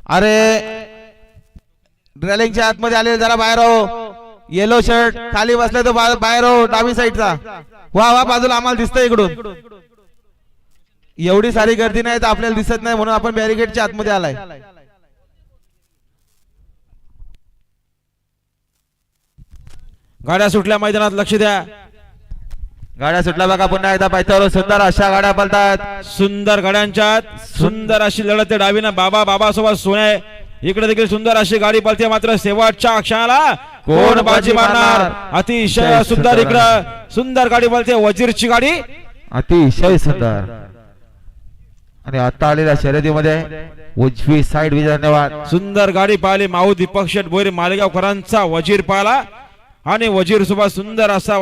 अरे रेलिंगच्या आतमध्ये आले, जरा बाहेर हो. येलो शर्ट खाली बसले तो बाहेर हो, डावी साईडचा. वा वा, बाजूला आम्हाला दिसतंय इकडून. एवढी सारी गर्दी नाही तर आपल्याला दिसत नाही म्हणून आपण बॅरिकेडच्या आतमध्ये आलाय. गाड्या सुटल्या, मैदानात लक्ष द्या. गाड्या सुटल्या बघा पुन्हा एकदा पायथ्यावर. सुंदर अशा गाड्या पळतात, सुंदर गाड्यांच्यात सुंदर अशी लढत आहे. डावीनं बाबा सोबत सोने, इकडे देखील सुंदर अशी गाडी पळते. मात्र शेवटच्या क्षणाला कोण बाजी मारणार? अतिशय सुंदर इकडं सुंदर गाडी पळते, वजीरची गाडी अतिशय सुंदर. आणि आता आलेल्या शर्यतीमध्ये उजवी साईड विजय. धन्यवाद. सुंदर गाडी पाहिली. माऊ दीपक शेठ भोईर मालेगावकरांचा वजीर पाहिला आणि वजीर सोबत सुंदर असा